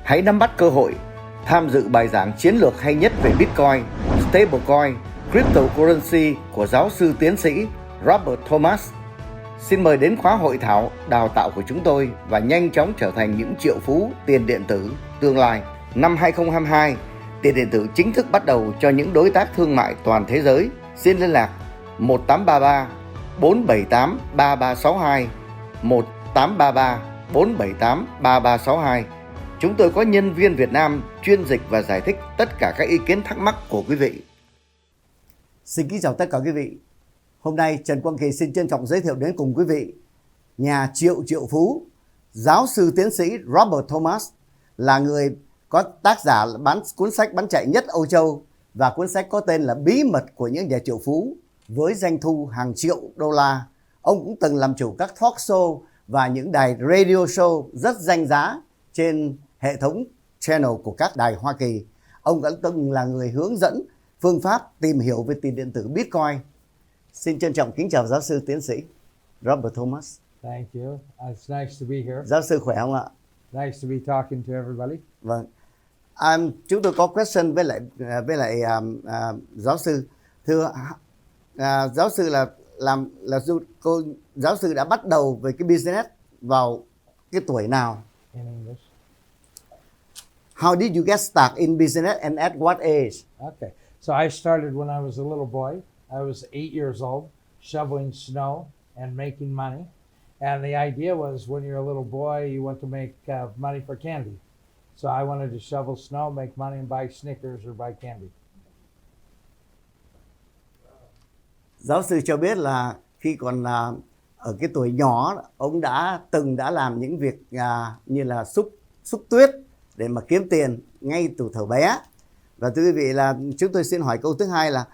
Hãy nắm bắt cơ hội tham dự bài giảng chiến lược hay nhất về Bitcoin, Stablecoin, Cryptocurrency của giáo sư tiến sĩ Robert Thomas. Xin mời đến khóa hội thảo đào tạo của chúng tôi và nhanh chóng trở thành những triệu phú tiền điện tử tương lai. Năm 2022, tiền điện tử chính thức bắt đầu cho những đối tác thương mại toàn thế giới. Xin liên lạc 1833 478 3362 1833 478 3362. Chúng tôi có nhân viên Việt Nam chuyên dịch và giải thích tất cả các ý kiến thắc mắc của quý vị. Xin kính chào tất cả quý vị. Hôm nay Trần Quang Kỳ xin trân trọng giới thiệu đến cùng quý vị nhà triệu phú, giáo sư tiến sĩ Robert Thomas là người có tác giả bán cuốn sách bán chạy nhất Âu Châu và cuốn sách có tên là Bí mật của những nhà triệu phú với doanh thu hàng triệu đô la. Ông cũng từng làm chủ các talk show và những đài radio show rất danh giá trên hệ thống channel của các đài Hoa Kỳ. Ông đã từng là người hướng dẫn phương pháp tìm hiểu về tiền điện tử Bitcoin. Xin trân trọng kính chào giáo sư tiến sĩ Robert Thomas. Thank you. It's nice to be here. Giáo sư khỏe không ạ? Nice to be talking to everybody. Vâng. Chúng tôi có question với lại giáo sư. Thưa giáo sư giáo sư đã bắt đầu về cái business vào cái tuổi nào? In English. How did you get started in business and at what age? Okay. So I started when I was a little boy. I was 8 years old, shoveling snow and making money. And the idea was when you're a little boy, you want to make money for candy. So I wanted to shovel snow, make money, and buy Snickers or buy candy. Giáo sư cho biết là khi còn ở cái tuổi nhỏ, ông đã làm những việc như là xúc tuyết để mà kiếm tiền ngay từ thuở bé. Và thưa quý vị là chúng tôi xin hỏi câu thứ hai là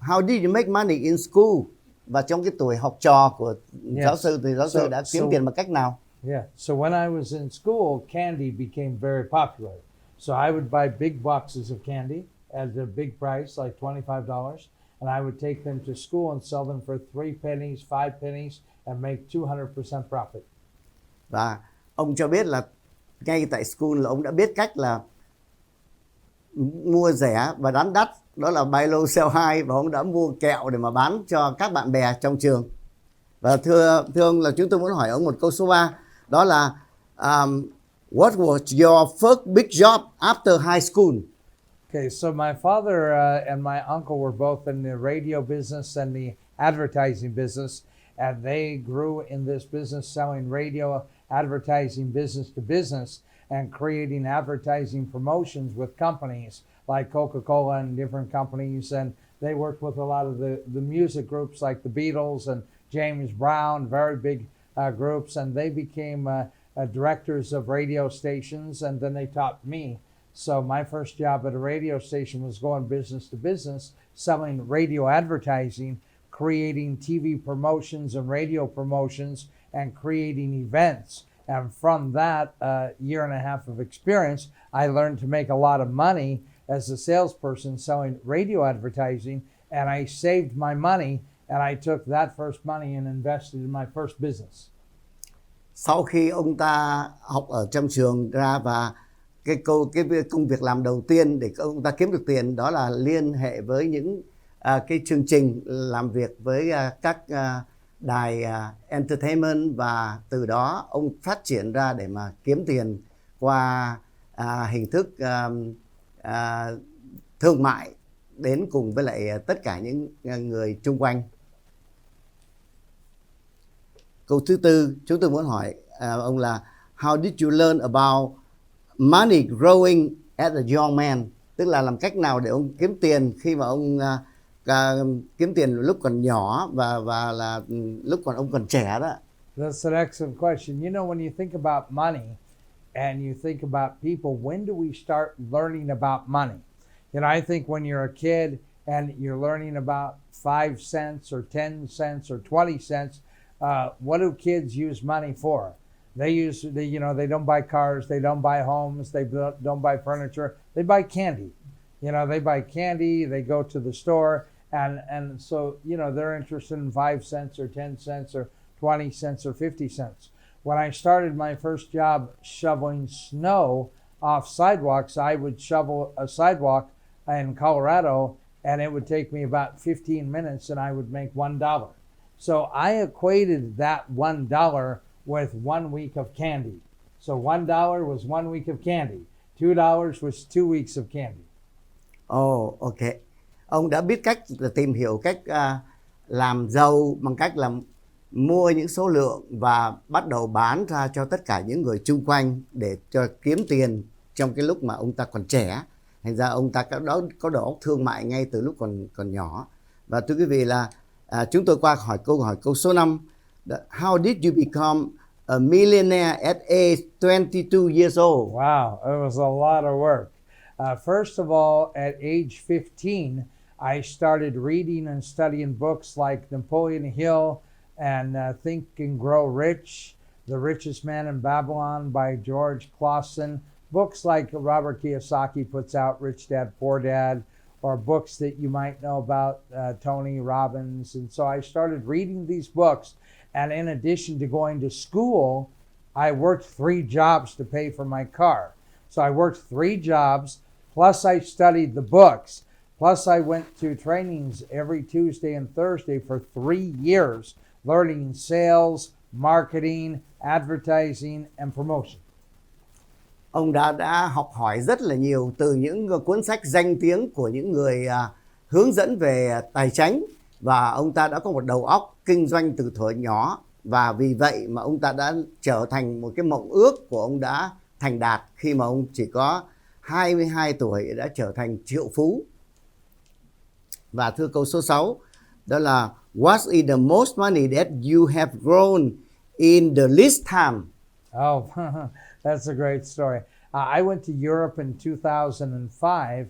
how did you make money in school? Và trong cái tuổi học trò của giáo sư thì giáo sư đã kiếm tiền bằng cách nào? Yeah. So when I was in school, candy became very popular. So I would buy big boxes of candy at a big price, like $25, and I would take them to school and sell them for 3 pennies, 5 pennies, and make 200% profit. Và ông cho biết là ngay tại school là ông đã biết cách là mua rẻ và bán đắt, đó là buy low sell high, và ông đã mua kẹo để mà bán cho các bạn bè trong trường. Và thưa ông là chúng tôi muốn hỏi ông một câu số 3, đó là what was your first big job after high school? Okay, so my father and my uncle were both in the radio business and the advertising business, and they grew in this business selling radio advertising business to business and creating advertising promotions with companies like Coca-Cola and different companies. And they worked with a lot of the music groups like the Beatles and James Brown, very big groups. And they became directors of radio stations, and then they taught me. So my first job at a radio station was going business to business, selling radio advertising, creating TV promotions and radio promotions, and creating events. And from that year and a half of experience, I learned to make a lot of money as a salesperson selling radio advertising, and I saved my money, and I took that first money and invested in my first business. Sau khi ông ta học ở trong trường ra và cái công việc làm đầu tiên để ông ta kiếm được tiền đó là liên hệ với những cái chương trình làm việc với các đài entertainment, và từ đó ông phát triển ra để mà kiếm tiền qua hình thức thương mại đến cùng với lại tất cả những người chung quanh. Câu thứ tư chúng tôi muốn hỏi ông là how did you learn about money growing as a young man? Tức là làm cách nào để ông kiếm tiền khi mà ông kiếm tiền lúc còn nhỏ và là lúc còn ông còn trẻ đó. That's an excellent question. You know, when you think about money and you think about people, when do we start learning about money? You know, I think when you're a kid and you're learning about 5 cents or 10 cents or 20 cents, what do kids use money for? They don't buy cars, they don't buy homes, they don't buy furniture, they buy candy. You know, they buy candy, they go to the store, and so, you know, they're interested in 5 cents or 10 cents or 20 cents or 50 cents. When I started my first job shoveling snow, off sidewalks. I would shovel a sidewalk in Colorado, and it would take me about 15 minutes, and I would make $1. So I equated that $1 with 1 week of candy. So $1 was 1 week of candy. $2 was 2 weeks of candy. Oh, ok. Ông đã biết cách là tìm hiểu cách làm giàu bằng cách là mua những số lượng và bắt đầu bán ra cho tất cả những người chung quanh để cho kiếm tiền trong cái lúc mà ông ta còn trẻ. Thành ra ông ta có đầu óc thương mại ngay từ lúc còn nhỏ. Và thưa quý vị là chúng tôi qua câu số 5. How did you become a millionaire at age 22 years old? Wow, it was a lot of work. First of all, at age 15, I started reading and studying books like Napoleon Hill and Think and Grow Rich, The Richest Man in Babylon by George Clausen, books like Robert Kiyosaki puts out, Rich Dad, Poor Dad, or books that you might know about, Tony Robbins. And so I started reading these books. And in addition to going to school, I worked 3 jobs to pay for my car. So I worked 3 jobs, plus I studied the books, plus I went to trainings every Tuesday and Thursday for 3 years, learning sales, marketing, advertising, and promotion. Ông đã học hỏi rất là nhiều từ những cuốn sách danh tiếng của những người hướng dẫn về tài chính, và ông ta đã có một đầu óc kinh doanh từ thuở nhỏ, và vì vậy mà ông ta đã trở thành một cái mộng ước của ông đã thành đạt khi mà ông chỉ có 22 tuổi đã trở thành triệu phú. Và thưa câu số 6, đó là what is the most money that you have grown in the least time? Oh, that's a great story. I went to Europe in 2005,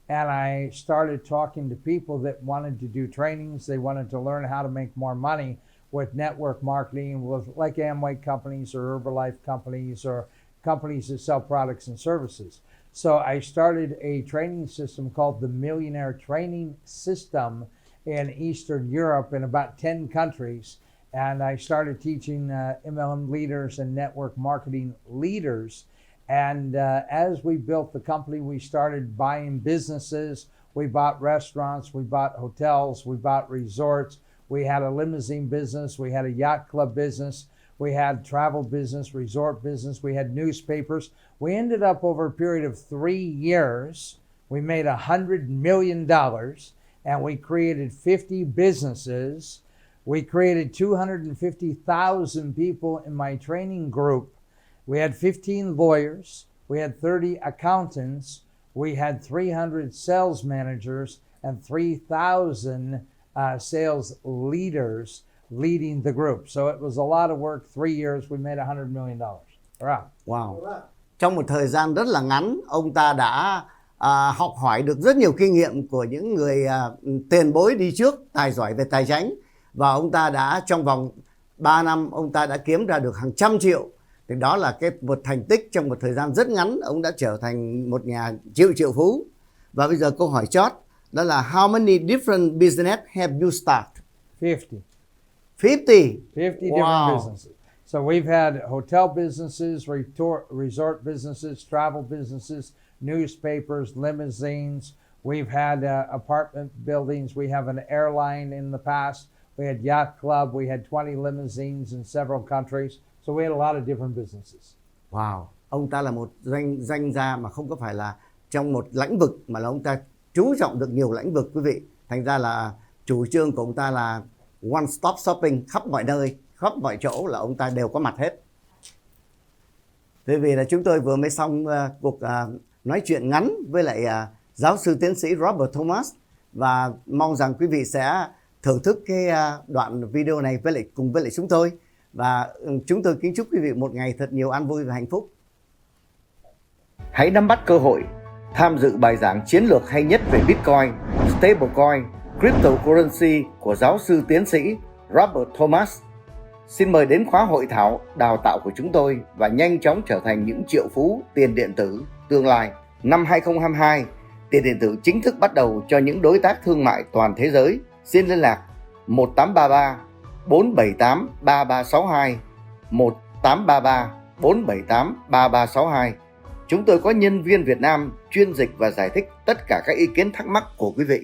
and I started talking to people that wanted to do trainings. They wanted to learn how to make more money with network marketing, with like Amway companies or Herbalife companies or companies that sell products and services. So I started a training system called the Millionaire Training System in Eastern Europe in about 10 countries. And I started teaching MLM leaders and network marketing leaders. And as we built the company, we started buying businesses. We bought restaurants, we bought hotels, we bought resorts. We had a limousine business, we had a yacht club business, we had travel business, resort business, we had newspapers. We ended up over a period of 3 years, we made $100 million, and we created 50 businesses. We created 250,000 people in my training group. We had 15 lawyers, we had 30 accountants, we had 300 sales managers, and 3,000 sales leaders leading the group. So it was a lot of work. 3 years, we made $100 million. Wow. Trong một thời gian rất là ngắn, ông ta đã học hỏi được rất nhiều kinh nghiệm của những người tiền bối đi trước, tài giỏi về tài chính. Và ông ta đã trong vòng 3 năm, ông ta đã kiếm ra được hàng trăm triệu. Thì đó là một thành tích trong một thời gian rất ngắn, ông đã trở thành một nhà triệu phú. Và bây giờ câu hỏi chót, đó là how many different business have you started? 50. 50 different businesses. So we've had hotel businesses, resort businesses, travel businesses, newspapers, limousines. We've had apartment buildings. We have an airline in the past. We had yacht club. We had 20 limousines in several countries. So we had a lot of different businesses. Wow. Ông ta là một doanh gia mà không có phải là trong một lĩnh vực, mà là ông ta chú trọng được nhiều lĩnh vực, quý vị. Thành ra là chủ trương của ông ta là one stop shopping, khắp mọi nơi, khắp mọi chỗ là ông ta đều có mặt hết. Thế vì là chúng tôi vừa mới xong cuộc nói chuyện ngắn với lại giáo sư tiến sĩ Robert Thomas, và mong rằng quý vị sẽ thưởng thức cái đoạn video này cùng với lại chúng tôi. Và chúng tôi kính chúc quý vị một ngày thật nhiều an vui và hạnh phúc. Hãy nắm bắt cơ hội tham dự bài giảng chiến lược hay nhất về Bitcoin, Stablecoin, Cryptocurrency của giáo sư tiến sĩ Robert Thomas. Xin mời đến khóa hội thảo đào tạo của chúng tôi và nhanh chóng trở thành những triệu phú tiền điện tử tương lai. Năm 2022, tiền điện tử chính thức bắt đầu cho những đối tác thương mại toàn thế giới. Xin liên lạc 1833 478 3362, 1833 478 3362 Chúng tôi có nhân viên Việt Nam chuyên dịch và giải thích tất cả các ý kiến thắc mắc của quý vị.